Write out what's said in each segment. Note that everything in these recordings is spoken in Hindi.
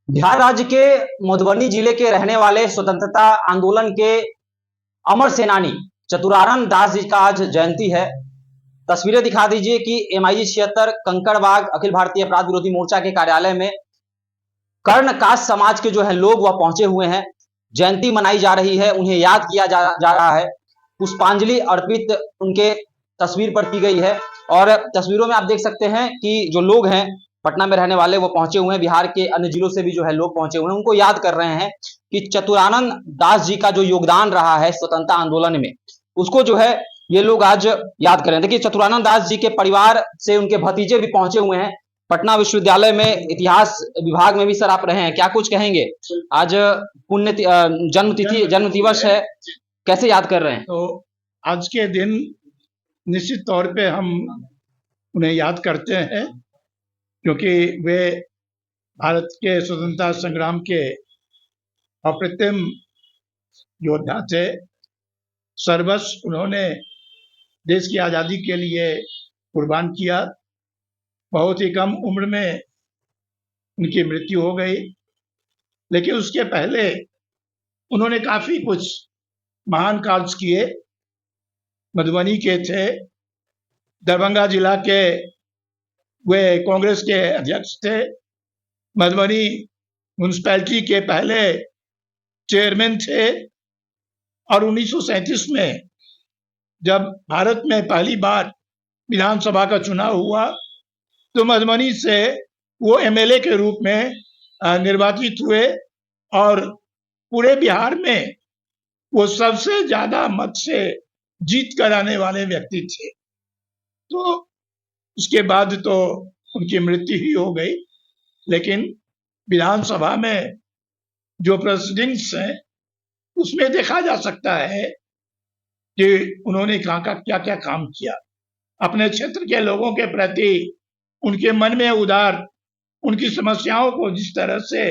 बिहार राज्य के मधुबनी जिले के रहने वाले स्वतंत्रता आंदोलन के अमर सेनानी चतुरानंद दास जी का आज जयंती है। तस्वीरें दिखा दीजिए कि MIG 76 कंकड़बाग अखिल भारतीय अपराध विरोधी मोर्चा के कार्यालय में कर्ण कास्ट समाज के जो है लोग वह पहुंचे हुए हैं। जयंती मनाई जा रही है, उन्हें याद किया जा रहा है। पुष्पांजलि अर्पित उनके तस्वीर पर की गई है और तस्वीरों में आप देख सकते हैं कि जो लोग हैं पटना में रहने वाले वो पहुंचे हुए हैं। बिहार के अन्य जिलों से भी जो है लोग पहुंचे हुए हैं, उनको याद कर रहे हैं कि चतुरानंद दास जी का जो योगदान रहा है स्वतंत्रता आंदोलन में, उसको जो है ये लोग आज याद करें। देखिए, चतुरानंद दास जी के परिवार से उनके भतीजे भी पहुंचे हुए हैं। पटना विश्वविद्यालय में इतिहास विभाग में भी सर आप रहे हैं, क्या कुछ कहेंगे? आज पुण्य जन्म दिवस है, कैसे याद कर रहे हैं? तो आज के दिन निश्चित तौर पे हम उन्हें याद करते हैं क्योंकि वे भारत के स्वतंत्रता संग्राम के अप्रतिम योद्धा थे। सर्वस्व उन्होंने देश की आज़ादी के लिए कुर्बान किया। बहुत ही कम उम्र में उनकी मृत्यु हो गई, लेकिन उसके पहले उन्होंने काफी कुछ महान कार्य किए। मधुबनी के थे, दरभंगा जिला के वे कांग्रेस के अध्यक्ष थे, मधुबनी म्यूनिसिपैलिटी के पहले चेयरमैन थे और 1937 में जब भारत में पहली बार विधानसभा का चुनाव हुआ तो मधुबनी से वो MLA के रूप में निर्वाचित हुए और पूरे बिहार में वो सबसे ज्यादा मत से जीत कर आने वाले व्यक्ति थे। तो उसके बाद तो उनकी मृत्यु ही हो गई, लेकिन विधानसभा में जो प्रोसीडिंग्स हैं उसमें देखा जा सकता है कि उन्होंने कहाँ का क्या क्या काम किया। अपने क्षेत्र के लोगों के प्रति उनके मन में उदार, उनकी समस्याओं को जिस तरह से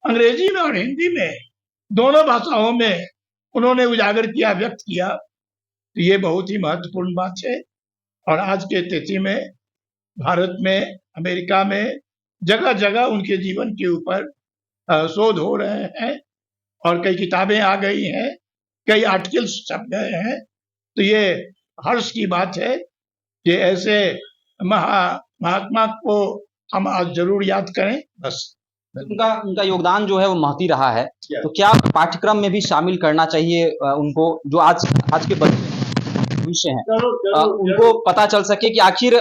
अंग्रेजी में और हिंदी में दोनों भाषाओं में उन्होंने उजागर किया, व्यक्त किया, तो ये बहुत ही महत्वपूर्ण बात है। और आज के तिथि में भारत में, अमेरिका में जगह जगह उनके जीवन के ऊपर शोध हो रहे हैं और कई किताबें आ गई हैं, कई आर्टिकल्स छप गए हैं। तो ये हर्ष की बात है कि ऐसे महात्मा को हम आज जरूर याद करें। बस उनका योगदान जो है वो महती रहा है, तो क्या पाठ्यक्रम में भी शामिल करना चाहिए उनको, जो आज के भविष्य हैं, उनको पता चल सके कि आखिर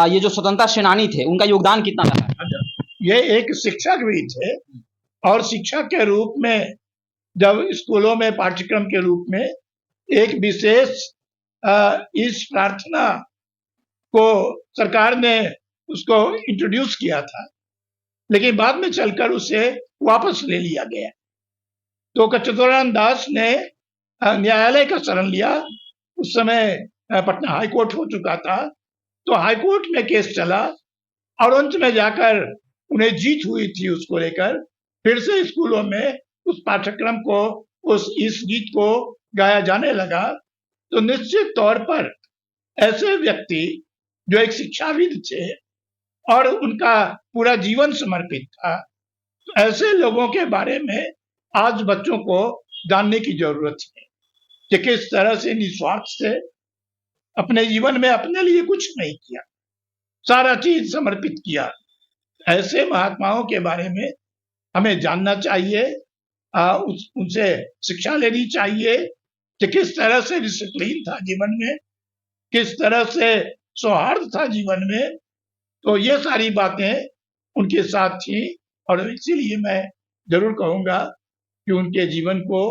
ये जो स्वतंत्रता सेनानी थे उनका योगदान कितना रहा? ये एक शिक्षक भी थे और शिक्षक के रूप में जब स्कूलों में पाठ्यक्रम के रूप में एक विशेष इस प्रार्थना को सरकार ने उसको इंट्रोड्यूस किया था, लेकिन बाद में चलकर उसे वापस ले लिया गया। तो चतुरानंद दास ने न्यायालय का शरण लिया। उस समय पटना हाई कोर्ट हो चुका था, तो हाई कोर्ट में केस चला और अंत में जाकर उन्हें जीत हुई थी। उसको लेकर फिर से स्कूलों में उस पाठ्यक्रम को, इस गीत को गाया जाने लगा। तो निश्चित तौर पर ऐसे व्यक्ति जो एक शिक्षाविद थे और उनका पूरा जीवन समर्पित था, तो ऐसे लोगों के बारे में आज बच्चों को जानने की जरूरत है कि किस तरह से निस्वार्थ से अपने जीवन में अपने लिए कुछ नहीं किया, सारा चीज समर्पित किया। ऐसे महात्माओं के बारे में हमें जानना चाहिए, उनसे शिक्षा लेनी चाहिए कि किस तरह से डिसिप्लिन था जीवन में, किस तरह से सौहार्द था जीवन में। तो ये सारी बातें उनके साथ थी और इसीलिए मैं जरूर कहूंगा कि उनके जीवन को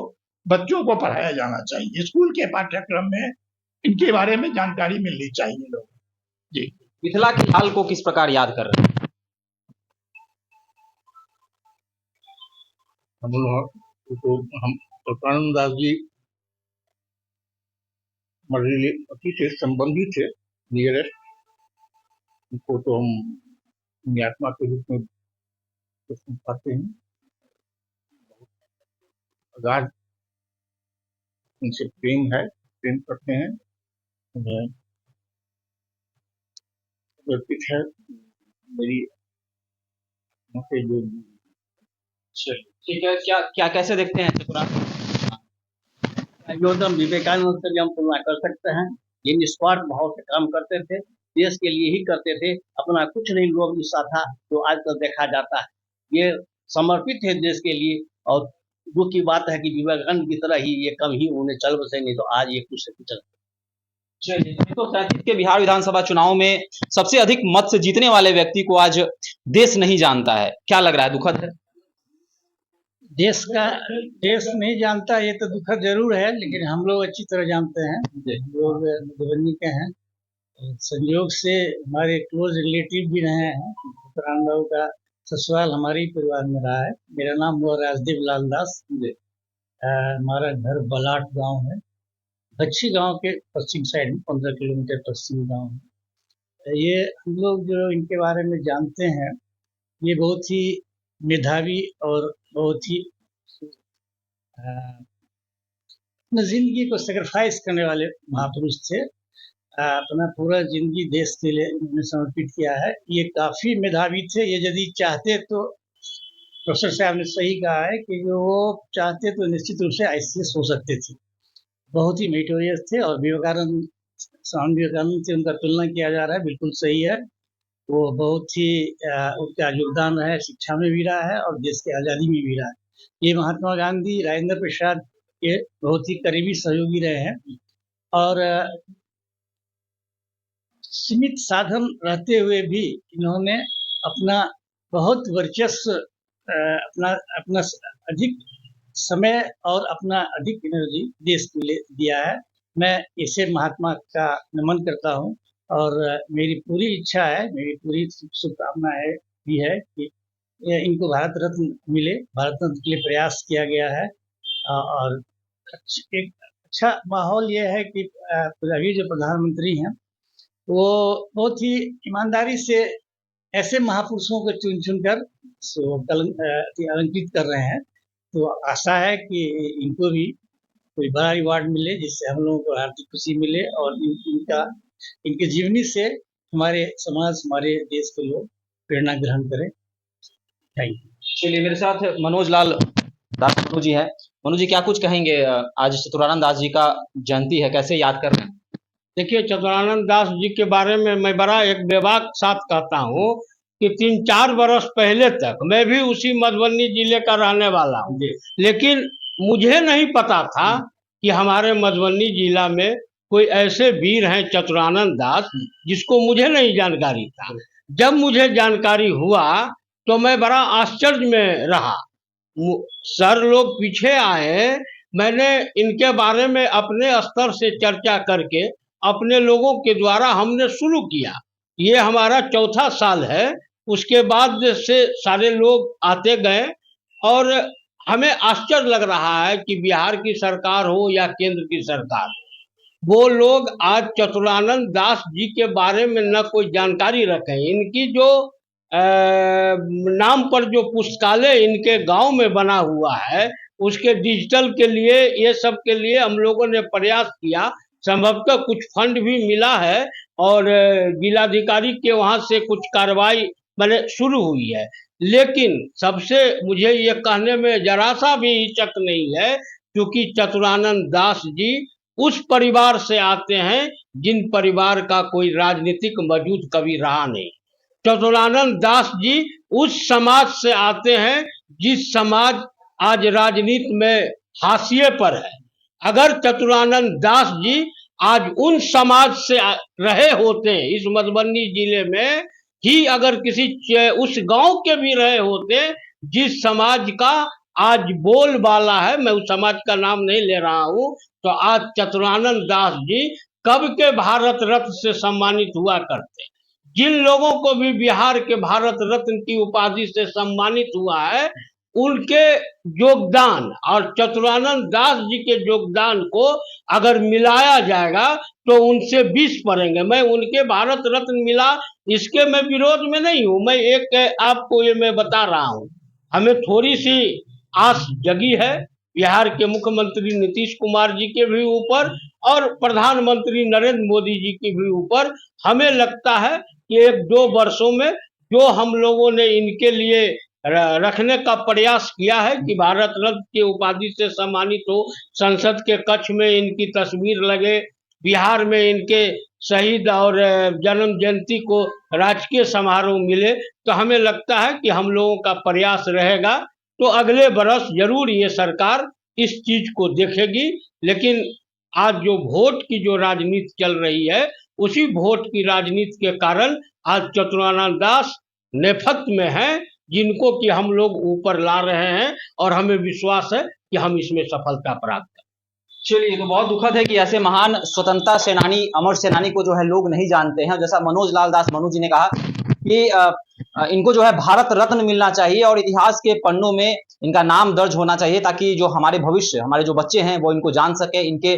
बच्चों को पढ़ाया जाना चाहिए। स्कूल के पाठ्यक्रम में इनके बारे में जानकारी मिलनी चाहिए लोग। जी, मिथिला की हाल को किस प्रकार याद कर रहे हैं? हम चतुरानंद दास जी हमारे लिए अति से संबंधी थे, नियरेस्ट। उनको तो हम आत्मा के रूप में सुन पाते हैं, अगाध उनसे प्रेम है, प्रेम करते हैं, उन्हें समर्पित है। मेरी से जो ठीक है, क्या क्या कैसे देखते हैं चतुरानंद? योगदान विवेकानंद से भी हम तुलना कर सकते हैं। ये निस्वार्थ भाव से काम करते थे, देश के लिए ही करते थे, अपना कुछ नहीं लोभ ईर्षा था जो आजकल देखा जाता है। ये समर्पित है देश के लिए, और दुख की बात है कि विवेकानंद की तरह ही ये कम ही उन्हें चल बसे, नहीं तो आज ये कुछ से कुछ। चलिए, 1937 के बिहार विधानसभा चुनाव में सबसे अधिक मत से जीतने वाले व्यक्ति को आज देश नहीं जानता है, क्या लग रहा है? दुखद है। देश नहीं जानता ये तो दुखद जरूर है, लेकिन हम लोग अच्छी तरह जानते हैं। हम लोग मधुबनी के हैं, संयोग से हमारे क्लोज रिलेटिव भी रहे हैं। सतराम बाबू का ससुराल हमारे ही परिवार में रहा है। मेरा नाम हुआ राजदेव लाल दास। हमारा घर बलाट गांव है, बच्ची गांव के पश्चिम साइड में, 15 किलोमीटर पश्चिम गांव है। ये हम लोग जो इनके बारे में जानते हैं, ये बहुत ही मेधावी और बहुत ही अपनी जिंदगी को सेक्रीफाइस करने वाले महापुरुष थे। अपना पूरा जिंदगी देश के लिए उन्होंने समर्पित किया है। ये काफी मेधावी थे। ये यदि चाहते तो, प्रोफेसर साहब ने सही कहा है कि जो वो चाहते तो निश्चित रूप से ICS हो सकते थे। बहुत ही मेरिटोरियस थे, और विवेकानंद, स्वामी विवेकानंद से उनका तुलना किया जा रहा है, बिल्कुल सही है। वो बहुत ही उनका योगदान रहा है, शिक्षा में भी रहा है और देश की आज़ादी में भी रहा है। ये महात्मा गांधी, राजेंद्र प्रसाद के बहुत ही करीबी सहयोगी रहे हैं, और सीमित साधन रहते हुए भी इन्होंने अपना बहुत वर्चस्व, अपना अधिक समय और अपना अधिक एनर्जी देश के लिए दिया है। मैं इसे महात्मा का नमन करता हूँ, और मेरी पूरी इच्छा है, मेरी पूरी शुभकामना है भी है कि इनको भारत रत्न मिले। भारत रत्न के लिए प्रयास किया गया है, और एक अच्छा माहौल ये है कि अभी जो प्रधानमंत्री हैं वो बहुत ही ईमानदारी से ऐसे महापुरुषों को चुन चुनकर अलंकृत कर रहे हैं। तो आशा है कि इनको भी कोई बड़ा रिवार्ड मिले, जिससे हम लोगों को आर्थिक खुशी मिले, और इनके जीवनी से हमारे समाज, हमारे देश के लोग प्रेरणा ग्रहण करें। Thank you. चलिए, मेरे साथ मनोज लाल दास मनु जी है। मनु जी, क्या कुछ कहेंगे? आज चतुरानंद दास जी का जयंती है, कैसे याद कर रहे हैं? देखिए, चतुरानंद दास जी के बारे में मैं बड़ा एक बेबाक साथ कहता हूँ कि 3-4 बरस पहले तक मैं भी उसी मधुबनी जिले का रहने वाला हूँ, लेकिन मुझे नहीं पता था कि हमारे मधुबनी जिला में कोई ऐसे वीर हैं चतुरानंद दास, जिसको मुझे नहीं जानकारी था। जब मुझे जानकारी हुआ तो मैं बड़ा आश्चर्य में रहा। सर लोग पीछे आए, मैंने इनके बारे में अपने स्तर से चर्चा करके अपने लोगों के द्वारा हमने शुरू किया। ये हमारा 4था साल है। उसके बाद से सारे लोग आते गए, और हमें आश्चर्य लग रहा है कि बिहार की सरकार हो या केंद्र की सरकार, वो लोग आज चतुरानंद दास जी के बारे में न कोई जानकारी रखें। इनकी जो नाम पर जो पुस्तकालय इनके गांव में बना हुआ है, उसके डिजिटल के लिए, ये सब के लिए हम लोगों ने प्रयास किया। संभवतः कुछ फंड भी मिला है, और जिलाधिकारी के वहां से कुछ कार्रवाई मैंने शुरू हुई है। लेकिन सबसे मुझे ये कहने में जरा सा भी हिचक नहीं है, क्योंकि चतुरानंद दास जी उस परिवार से आते हैं जिन परिवार का कोई राजनीतिक वजूद कभी रहा नहीं। चतुरानंद दास जी उस समाज से आते हैं जिस समाज आज राजनीति में हाशिए पर है। अगर चतुरानंद दास जी आज उन समाज से रहे होते, इस मधुबनी जिले में ही अगर किसी उस गांव के भी रहे होते जिस समाज का आज बोलबाला है, मैं उस समाज का नाम नहीं ले रहा हूं, तो आज चतुरानंद दास जी कब के भारत रत्न से सम्मानित हुआ करते। जिन लोगों को भी बिहार के भारत रत्न की उपाधि से सम्मानित हुआ है, उनके योगदान और चतुरानंद दास जी के योगदान को अगर मिलाया जाएगा तो उनसे 20 पड़ेंगे। मैं उनके भारत रत्न मिला इसके मैं विरोध में नहीं हूं, मैं एक आपको ये मैं बता रहा हूं। हमें थोड़ी सी आस जगी है बिहार के मुख्यमंत्री नीतीश कुमार जी के भी ऊपर और प्रधानमंत्री नरेंद्र मोदी जी के भी ऊपर। हमें लगता है कि 1-2 वर्षों में जो हम लोगों ने इनके लिए रखने का प्रयास किया है कि भारत रत्न की उपाधि से सम्मानित हो, संसद के कक्ष में इनकी तस्वीर लगे, बिहार में इनके शहीद और जन्म जयंती को राजकीय समारोह मिले। तो हमें लगता है कि हम लोगों का प्रयास रहेगा तो अगले बरस जरूर ये सरकार इस चीज को देखेगी। लेकिन आज जो वोट की जो राजनीति चल रही है, उसी वोट की राजनीति के कारण आज चतुरानंद दास नेपथ्य में हैं, जिनको कि हम लोग ऊपर ला रहे हैं और हमें विश्वास है कि हम इसमें सफलता प्राप्त करें। चलिए, तो बहुत दुखद है कि ऐसे महान स्वतंत्रता सेनानी, अमर सेनानी को जो है लोग नहीं जानते हैं। जैसा मनोज लाल दास मनु जी ने कहा कि इनको जो है भारत रत्न मिलना चाहिए और इतिहास के पन्नों में इनका नाम दर्ज होना चाहिए, ताकि जो हमारे भविष्य, हमारे जो बच्चे हैं वो इनको जान सके, इनके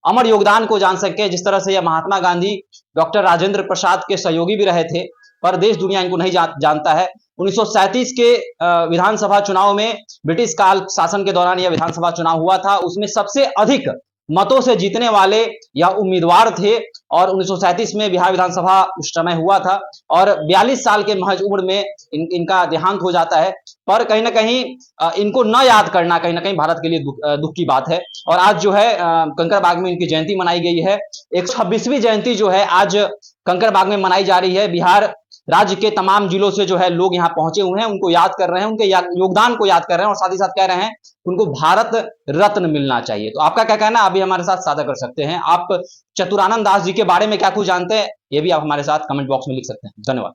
अमर योगदान को जान सके। जिस तरह से यह महात्मा गांधी, डॉक्टर राजेंद्र प्रसाद के सहयोगी भी रहे थे, पर देश दुनिया इनको नहीं जानता है। 1937 के विधानसभा चुनाव में, ब्रिटिश काल शासन के दौरान यह विधानसभा चुनाव हुआ था, उसमें सबसे अधिक मतों से जीतने वाले यह उम्मीदवार थे और 1937 में बिहार विधानसभा उस समय हुआ था और 42 साल के महज उम्र में इनका देहांत हो जाता है। पर कहीं ना कहीं इनको न याद करना कहीं ना कहीं भारत के लिए दुख की बात है। और आज जो है कंकड़बाग में इनकी जयंती मनाई गई है। 126वीं जयंती जो है आज कंकड़बाग में मनाई जा रही है। बिहार राज्य के तमाम जिलों से जो है लोग यहाँ पहुंचे हुए हैं, उनको याद कर रहे हैं, उनके योगदान को याद कर रहे हैं और साथ ही साथ कह रहे हैं उनको भारत रत्न मिलना चाहिए। तो आपका क्या कहना है, आप भी हमारे साथ साझा कर सकते हैं। आप चतुरानंद दास जी के बारे में क्या कुछ जानते हैं, ये भी आप हमारे साथ कमेंट बॉक्स में लिख सकते हैं। धन्यवाद।